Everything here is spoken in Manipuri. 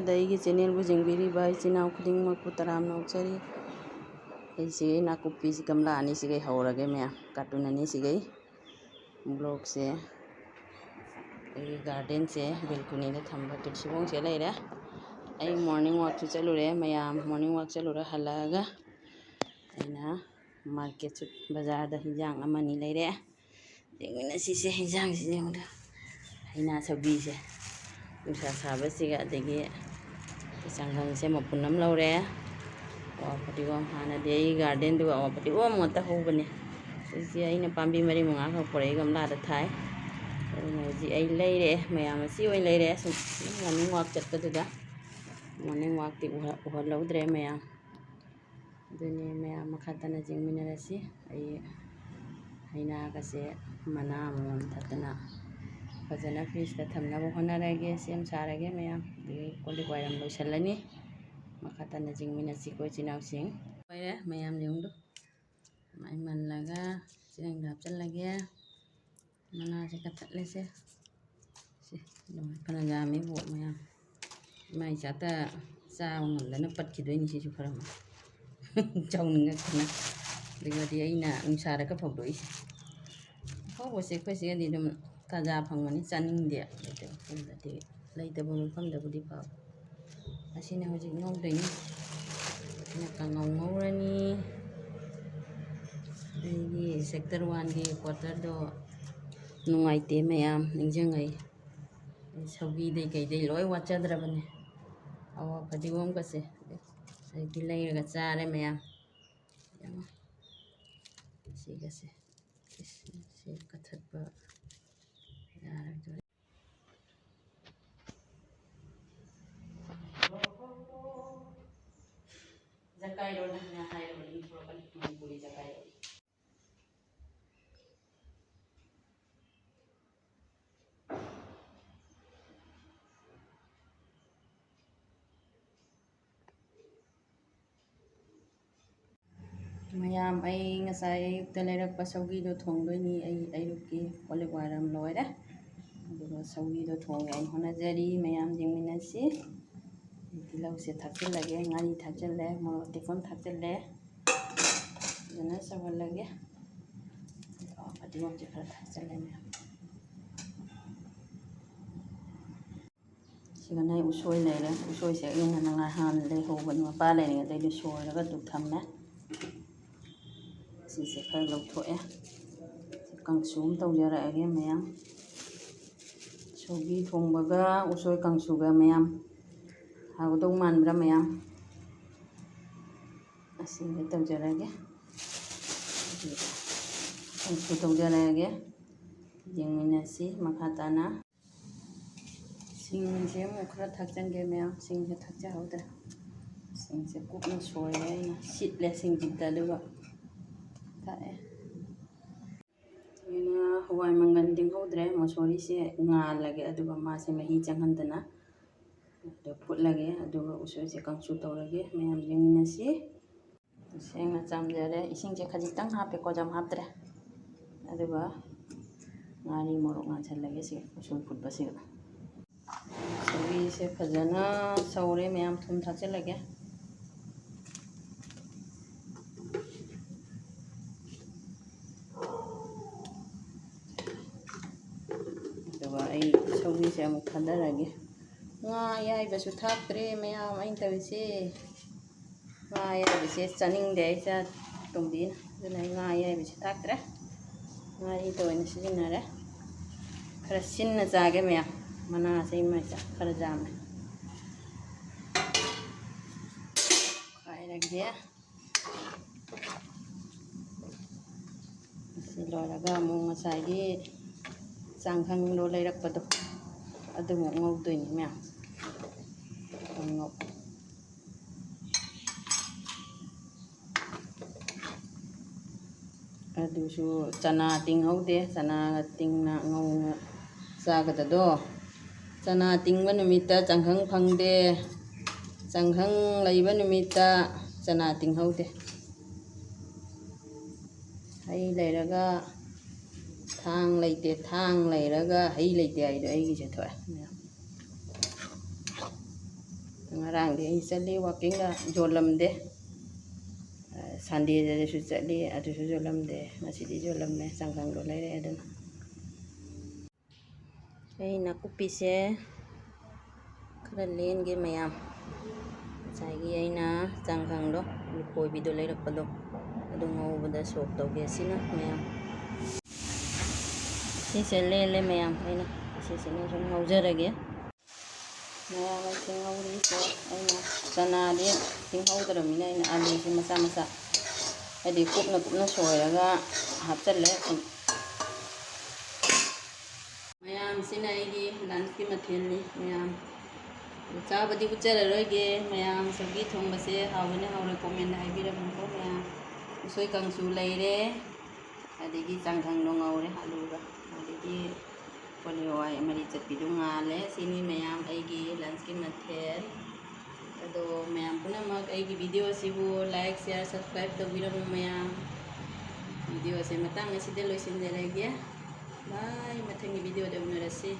ꯃꯊꯛꯇ ꯑꯩꯒꯤ ꯆꯦꯅꯦꯜꯕꯨ ꯌꯦꯡꯕꯤꯔꯤꯕ ꯏꯆꯤꯟ ꯏꯅꯥꯎ ꯈꯨꯗꯤꯡꯃꯛꯄꯨ ꯇꯔꯥꯝꯅ ꯑꯣꯛꯆꯔꯤ꯫ ꯑꯩꯁꯦ ꯅꯥꯀꯨꯞꯄꯤꯁꯤ ꯒꯝꯂꯥ ꯑꯅꯤꯁꯤꯒꯩ ꯍꯧꯔꯒꯦ ꯃꯌꯥꯝ ꯀꯥꯔꯇꯨꯟ ꯑꯅꯤꯁꯤꯒꯩ ꯕ꯭ꯂꯣꯛꯁꯦ ꯑꯩꯒꯤ ꯒꯥꯔꯗꯦꯟꯁꯦ ꯕꯦꯜꯀꯣꯅꯤꯗ ꯊꯝꯕ ꯇꯨꯜꯁꯤꯕꯣꯡꯁꯦ ꯂꯩꯔꯦ꯫ ꯑꯩ ꯃꯣꯔꯅꯤꯡ ꯋꯥꯛꯁꯨ ꯆꯠꯂꯨꯔꯦ ꯃꯌꯥꯝ ꯃꯣꯔꯅꯤꯡ ꯋꯥꯛ ꯆꯠꯂꯨꯔ ꯍꯜꯂꯛꯑꯒ ꯑꯩꯅ ꯃꯥꯔꯀꯦꯠꯁꯨ ꯕꯖꯥꯔꯗ ꯍꯤꯟꯖꯥꯡ ꯑꯃꯅꯤ ꯂꯩꯔꯦ꯫ ꯌꯦꯡꯃꯤꯟꯅꯁꯤꯁꯦ ꯍꯤꯟꯖꯥꯡꯁꯤ ꯌꯦꯡꯕꯗ ꯍꯩꯅꯥ ꯁꯧꯒ꯭ꯔꯤꯁꯦ ꯅꯨꯡꯁꯥ ꯁꯥꯕꯁꯤꯒ ꯑꯗꯒꯤ ꯆꯪꯒꯪꯁꯦ ꯃꯄꯨꯟ ꯑꯃ ꯂꯧꯔꯦ꯫ ꯑꯋꯥ ꯐꯗꯤꯒꯣꯝ ꯍꯥꯟꯅꯗꯤ ꯑꯩ ꯒꯥꯔꯗꯦꯟꯗꯨ ꯑꯋꯥ ꯐꯗꯤꯒꯣꯝ ꯉꯥꯛꯇ ꯍꯧꯕꯅꯦ꯫ ꯍꯧꯖꯤꯛꯁꯦ ꯑꯩꯅ ꯄꯥꯝꯕꯤ 4-5 ꯈꯛ ꯄꯨꯔꯛꯏ ꯒꯝꯂꯥꯗ ꯊꯥꯏ꯫ ꯑꯗꯨꯅ ꯍꯧꯖꯤꯛ ꯑꯩ ꯂꯩꯔꯛꯑꯦ ꯃꯌꯥꯝ ꯑꯁꯤ ꯑꯣꯏꯅ ꯂꯩꯔꯛꯑꯦ ꯁꯨꯝ ꯃꯣꯔꯅꯤꯡ ꯋꯥꯛ ꯆꯠꯄꯗꯨꯗ ꯃꯣꯔꯅꯤꯡ ꯋꯥꯛꯇꯤ ꯎꯍꯜꯍꯧꯗ꯭ꯔꯦ ꯃꯌꯥꯝ ꯑꯗꯨꯅꯤ ꯃꯌꯥꯝ ꯃꯈꯥ ꯇꯥꯅ ꯌꯦꯡꯃꯤꯟꯅꯔꯁꯤ꯫ ꯑꯩ ꯍꯩꯅꯥꯒꯁꯦ ꯃꯅꯥ ꯑꯃꯃꯝ ꯊꯠꯇꯅ ꯐꯖꯅ ꯐ꯭ꯔꯤꯖꯇ ꯊꯝꯅꯕ ꯍꯣꯠꯅꯔꯒꯦ ꯁꯦꯝ ꯁꯥꯔꯒꯦ ꯃꯌꯥꯝ ꯑꯗꯒꯤ ꯀꯣꯜꯂꯤꯛ ꯋꯥꯏꯔꯝ ꯂꯣꯏꯁꯤꯜꯂꯅꯤ꯫ ꯃꯈꯥ ꯇꯥꯅ ꯌꯦꯡꯃꯤꯟꯅꯁꯤꯀꯣ ꯏꯆꯤꯟ ꯏꯅꯥꯎꯁꯤꯡ ꯑꯣꯏꯔꯦ ꯃꯌꯥꯝ ꯌꯦꯡꯉꯨꯗꯣ ꯁꯨꯃꯥꯏ ꯃꯜꯂꯒ ꯆꯦꯔꯪꯗ ꯍꯥꯞꯆꯤꯜꯂꯒꯦ ꯃꯅꯥꯁꯦ ꯀꯛꯊꯠꯂꯁꯦ ꯁꯤ ꯐꯅ ꯌꯥꯝꯃꯤꯕꯨ ꯃꯌꯥꯝ ꯏꯃꯥꯏ ꯆꯥꯛꯇ ꯆꯥꯕ ꯉꯝꯗꯅ ꯄꯠꯈꯤꯗꯣꯏꯅꯤ ꯁꯤꯁꯨ ꯈꯔ ꯆꯥꯎꯅꯤꯡꯉꯛꯇꯅ ꯑꯗꯨꯒꯗꯤ ꯑꯩꯅ ꯅꯨꯡꯁꯥꯗꯒ ꯐꯧꯗꯣꯛꯏꯁꯦ ꯐꯧꯕꯁꯦ ꯑꯩꯈꯣꯏ ꯁꯤꯒꯗꯤ ꯑꯗꯨꯝ ꯇꯥꯖꯥ ꯐꯪꯕꯅꯤ ꯆꯥꯅꯤꯡꯗꯦ ꯂꯩꯇꯕ ꯃꯐꯝꯗꯕꯨꯗꯤ ꯐꯕ ꯑꯁꯤꯅ ꯍꯧꯖꯤꯛ ꯉꯧꯗꯣꯏꯅꯤ꯫ ꯑꯩꯅ ꯀꯥꯡꯉꯧ ꯉꯧꯔꯅꯤ꯫ ꯑꯩꯒꯤ ꯁꯦꯛꯇꯔ 1ꯒꯤ ꯀ꯭ꯋꯥꯇꯔꯗꯣ ꯅꯨꯡꯉꯥꯏꯇꯦ ꯃꯌꯥꯝ ꯅꯤꯡꯁꯤꯡꯉꯩ ꯁꯧꯒꯤꯗꯩ ꯀꯩꯗꯩ ꯂꯣꯏ ꯋꯥꯠꯆꯗ꯭ꯔꯕꯅꯦ꯫ ꯑꯋꯥ ꯐꯗꯤꯒꯣꯝꯒꯁꯦ ꯑꯩꯗꯤ ꯂꯩꯔꯒ ꯆꯥꯔꯦ ꯃꯌꯥꯝ ꯌꯦꯡꯉꯣ ꯁꯤꯒꯁꯦ ꯁꯤ ꯀꯛꯊꯠꯄ ꯌꯥꯔꯣꯏꯗꯣꯔꯦ꯫ ꯖꯀꯥꯏꯔꯣꯜ ꯍꯥꯏꯅ ꯍꯥꯏꯔꯕꯗꯤ ꯊꯣꯛꯂꯛꯀꯅꯤ ꯃꯅꯤꯄꯨꯔꯤ ꯖꯀꯥꯏꯔꯣꯜ꯫ ꯃꯌꯥꯝ ꯑꯩ ꯉꯁꯥꯏ ꯑꯌꯨꯛꯇ ꯂꯩꯔꯛꯄ ꯁꯧꯒꯤꯗꯣ ꯊꯣꯡꯗꯣꯏꯅꯤ꯫ ꯑꯩ ꯑꯌꯨꯛꯀꯤ ꯀꯣꯜꯂꯤꯛ ꯋꯥꯏꯔꯝ ꯂꯣꯏꯔꯦ ꯑꯗꯨꯒ ꯁꯧꯒꯤꯗꯣ ꯊꯣꯡꯒꯦ ꯑꯩ ꯍꯣꯠꯅꯖꯔꯤ ꯃꯌꯥꯝ ꯌꯦꯡꯃꯤꯟꯅꯁꯤ꯫ ꯇꯤꯜꯍꯧꯁꯦ ꯊꯥꯛꯆꯤꯜꯂꯒꯦ ꯉꯥꯔꯤ ꯊꯥꯛꯆꯤꯜꯂꯦ ꯃꯣꯔꯣꯛ ꯑꯇꯦꯛꯄ ꯑꯃ ꯊꯥꯛꯆꯤꯜꯂꯦ ꯐꯖꯅ ꯁꯧꯍꯜꯂꯒꯦ ꯐꯗꯤꯒꯣꯝꯁꯦ ꯈꯔ ꯊꯥꯛꯆꯤꯜꯂꯦ ꯃꯌꯥꯝ ꯁꯤꯒꯅ ꯎꯁꯣꯏ ꯂꯩꯔꯦ ꯎꯁꯣꯏꯁꯦ ꯑꯩꯅ ꯅꯍꯥꯟ ꯂꯩꯍꯧꯕꯅꯤ ꯃꯄꯥ ꯂꯩꯔꯤꯉꯩꯗꯩꯗꯤ ꯁꯣꯏꯔꯒ ꯑꯗꯨꯝ ꯊꯝꯃꯦ꯫ ꯁꯤꯁꯦ ꯈꯔ ꯂꯧꯊꯣꯛꯑꯦ ꯀꯥꯡꯁꯨ ꯑꯃ ꯇꯧꯖꯔꯛꯑꯒꯦ ꯃꯌꯥꯝ ꯁꯧꯒꯤ ꯊꯣꯡꯕꯒ ꯎꯁꯣꯏ ꯀꯥꯡꯁꯨꯒ ꯃꯌꯥꯝ ꯍꯥꯎꯗꯧ ꯃꯥꯟꯕ꯭ꯔꯥ ꯃꯌꯥꯝ ꯑꯁꯤꯒ ꯇꯧꯖꯔꯒꯦ ꯀꯥꯡꯁꯨ ꯇꯧꯖꯔꯛꯑꯒꯦ ꯌꯦꯡꯃꯤꯟꯅꯁꯤ ꯃꯈꯥ ꯇꯥꯅ꯫ ꯁꯤꯡꯁꯦ ꯑꯃꯨꯛ ꯈꯔ ꯊꯥꯛꯆꯟꯒꯦ ꯃꯌꯥꯝ ꯁꯤꯡꯁꯦ ꯊꯥꯛꯆꯍꯧꯗ꯭ꯔꯦ ꯁꯤꯡꯁꯦ ꯀꯨꯞꯅ ꯁꯣꯏꯔꯦ ꯑꯩꯅ ꯁꯤꯠꯂꯦ ꯁꯤꯡꯁꯤꯗ ꯑꯗꯨꯒ ꯊꯥꯛꯑꯦ꯫ ꯑꯩꯅ ꯍꯋꯥꯏ ꯃꯪꯒꯟ ꯇꯤꯡꯍꯧꯗ꯭ꯔꯦ ꯃꯣꯁꯣꯔꯤꯁꯦ ꯉꯥꯜꯂꯒꯦ ꯑꯗꯨꯒ ꯃꯥꯁꯦ ꯃꯍꯤ ꯆꯪꯍꯟꯗꯅ ꯑꯗꯨ ꯐꯨꯠꯂꯒꯦ ꯑꯗꯨꯒ ꯎꯁꯣꯏꯁꯦ ꯀꯥꯡꯁꯨ ꯇꯧꯔꯒꯦ ꯃꯌꯥꯝ ꯌꯦꯡꯃꯤꯟꯅꯁꯤ꯫ ꯁꯦꯡꯅ ꯆꯥꯝꯖꯔꯦ ꯏꯁꯤꯡꯁꯦ ꯈꯖꯤꯛꯇꯪ ꯍꯥꯞꯄꯦꯀꯣ ꯌꯥꯝ ꯍꯥꯞꯇ꯭ꯔꯦ ꯑꯗꯨꯒ ꯉꯥꯔꯤ ꯃꯣꯔꯣꯛ ꯉꯥꯟꯁꯜꯂꯒꯦ ꯁꯤ ꯎꯁꯣꯏ ꯐꯨꯠꯄꯁꯤꯒ꯫ ꯁꯧꯒ꯭ꯔꯤꯁꯦ ꯐꯖꯅ ꯁꯧꯔꯦ ꯃꯌꯥꯝ ꯊꯨꯝ ꯊꯥꯛꯆꯤꯜꯂꯒꯦ ꯑꯗꯨꯒ ꯑꯩ ꯁꯧꯒ꯭ꯔꯤꯁꯦ ꯑꯃꯨꯛ ꯊꯥꯗꯔꯒꯦ꯫ ꯉꯥ ꯑꯌꯥꯏꯕꯁꯨ ꯊꯥꯛꯇ꯭ꯔꯦ ꯃꯌꯥꯝ ꯑꯩꯅ ꯇꯧꯔꯤꯁꯦ ꯉꯥ ꯑꯌꯥꯏꯕꯁꯦ ꯆꯥꯅꯤꯡꯗꯦ ꯑꯩ ꯇꯣꯝꯕꯤꯅ ꯑꯗꯨꯅ ꯑꯩ ꯉꯥ ꯑꯌꯥꯏꯕꯁꯦ ꯊꯥꯛꯇ꯭ꯔꯦ ꯉꯥꯔꯤꯗ ꯑꯣꯏꯅ ꯁꯤꯖꯤꯟꯅꯔꯦ꯫ ꯈꯔ ꯁꯤꯟꯅ ꯆꯥꯒꯦ ꯃꯌꯥꯝ ꯃꯅꯥꯁꯦ ꯏꯃꯥꯏ ꯈꯔ ꯌꯥꯝꯃꯦ ꯈꯥꯏꯔꯒꯦ ꯑꯁꯤ ꯂꯣꯏꯔꯒ ꯑꯃꯨꯛ ꯉꯁꯥꯏꯒꯤ ꯆꯥꯡꯈꯪꯗꯣ ꯂꯩꯔꯛꯄꯗꯣ ꯑꯗꯨꯃꯨꯛ ꯉꯧꯗꯣꯏꯅꯤ ꯃꯌꯥꯝ ꯑꯗꯨꯁꯨ ꯆꯅꯥ ꯇꯤꯡꯍꯧꯗꯦ ꯆꯅꯥꯒ ꯇꯤꯡꯅ ꯉꯧꯅ ꯆꯥꯒꯗꯗꯣ ꯆꯅꯥ ꯇꯤꯡꯕ ꯅꯨꯃꯤꯠꯇ ꯆꯪꯈꯪ ꯐꯪꯗꯦ ꯆꯪꯈꯪ ꯂꯩꯕ ꯅꯨꯃꯤꯠꯇ ꯆꯅꯥ ꯇꯤꯡꯍꯧꯗꯦ꯫ ꯍꯩ ꯂꯩꯔꯒ ꯊꯥꯡ ꯂꯩꯇꯦ ꯊꯥꯡ ꯂꯩꯔꯒ ꯍꯩ ꯂꯩꯇꯦ ꯍꯥꯏꯗꯣ ꯑꯩꯒꯤꯁꯦ ꯊꯣꯛꯑꯦ ꯃꯌꯥꯝ ꯉꯔꯥꯡꯗꯤ ꯑꯩ ꯆꯠꯂꯤ ꯋꯥꯛꯀꯤꯡꯒ ꯌꯣꯜꯂꯝꯗꯦ, ꯁꯟꯗꯦꯗꯁꯨ ꯆꯠꯂꯤ ꯑꯗꯨꯁꯨ ꯌꯣꯜꯂꯝꯗꯦ, ꯉꯁꯤꯗꯤ ꯌꯣꯜꯂꯝꯃꯦ, ꯆꯪꯈꯪꯗꯣ ꯂꯩꯔꯛꯑꯦ ꯑꯗꯨꯅ꯫ ꯑꯩ ꯅꯥꯀꯨꯞꯄꯤꯁꯦ ꯈꯔ ꯂꯦꯟꯒꯦ ꯃꯌꯥꯝ, ꯉꯁꯥꯏꯒꯤ ꯑꯩꯅ ꯆꯪꯈꯪꯗꯣ ꯂꯨꯈꯣꯏꯕꯤꯗꯣ ꯂꯩꯔꯛꯄꯗꯣ ꯑꯗꯨ ꯉꯧꯕꯗ ꯁꯣꯛ ꯇꯧꯒꯦ ꯁꯤꯅ ꯃꯌꯥꯝ꯫ ꯁꯤꯁꯦ ꯂꯦꯜꯂꯦ ꯃꯌꯥꯝ, ꯑꯩꯅ ꯁꯤꯁꯤꯅ ꯁꯨꯝ ꯉꯧꯖꯔꯒꯦ ꯃꯌꯥꯝ꯫ ꯑꯩꯁꯦ ꯉꯧꯔꯤꯁꯦ ꯑꯩꯅ ꯆꯅꯥꯗꯤ ꯇꯤꯡꯍꯧꯗ꯭ꯔꯕꯅꯤꯅ ꯑꯩꯅ ꯑꯂꯨꯁꯦ ꯃꯆꯥ ꯃꯆꯥ ꯍꯥꯏꯗꯤ ꯀꯨꯞꯅ ꯀꯨꯞꯅ ꯁꯣꯏꯔꯒ ꯍꯥꯞꯆꯤꯜꯂꯦ ꯁꯨꯝ꯫ ꯃꯌꯥꯝꯁꯤꯅ ꯑꯩꯒꯤ ꯂꯟꯁꯀꯤ ꯃꯊꯦꯜꯅꯤ ꯃꯌꯥꯝ꯫ ꯆꯥꯕꯗꯤ ꯎꯠꯆꯔꯔꯣꯏꯒꯦ ꯃꯌꯥꯝ, ꯁꯧꯒ꯭ꯔꯤ ꯊꯣꯡꯕꯁꯦ ꯍꯥꯎꯕꯅ ꯍꯥꯎꯔꯦ ꯀꯣꯃꯦꯟꯗ ꯍꯥꯏꯕꯤꯔꯝꯃꯨꯀꯣ ꯃꯌꯥꯝ꯫ ꯎꯁꯣꯏ ꯀꯥꯡꯁꯨ ꯂꯩꯔꯦ, ꯑꯗꯒꯤ ꯆꯪꯈꯪꯗꯣ ꯉꯧꯔꯦ ꯑꯂꯨꯒ, ꯑꯗꯒꯤ ꯀꯣꯂꯤ ꯍꯋꯥꯏ ꯃꯔꯤ ꯆꯠꯄꯤꯗꯨ ꯉꯥꯜꯂꯦ꯫ ꯁꯤꯅꯤ ꯃꯌꯥꯝ ꯑꯩꯒꯤ ꯂꯟꯁꯀꯤ ꯃꯊꯦꯜ꯫ ꯑꯗꯣ ꯃꯌꯥꯝ ꯄꯨꯝꯅꯃꯛ ꯑꯩꯒꯤ ꯚꯤꯗꯤꯑꯣ ꯑꯁꯤꯕꯨ ꯂꯥꯏꯛ, ꯁꯤꯌꯥꯔ, ꯁꯕꯁꯀ꯭ꯔꯥꯏꯕ ꯇꯧꯕꯤꯔꯝꯃꯨ ꯃꯌꯥꯝ꯫ ꯚꯤꯗꯤꯑꯣꯁꯦ ꯃꯇꯥꯡ ꯑꯁꯤꯗ ꯂꯣꯏꯁꯤꯟꯖꯔꯒꯦ꯫ ꯕꯥꯏ, ꯃꯊꯪꯒꯤ ꯚꯤꯗꯤꯑꯣꯗ ꯎꯅꯔꯁꯤ꯫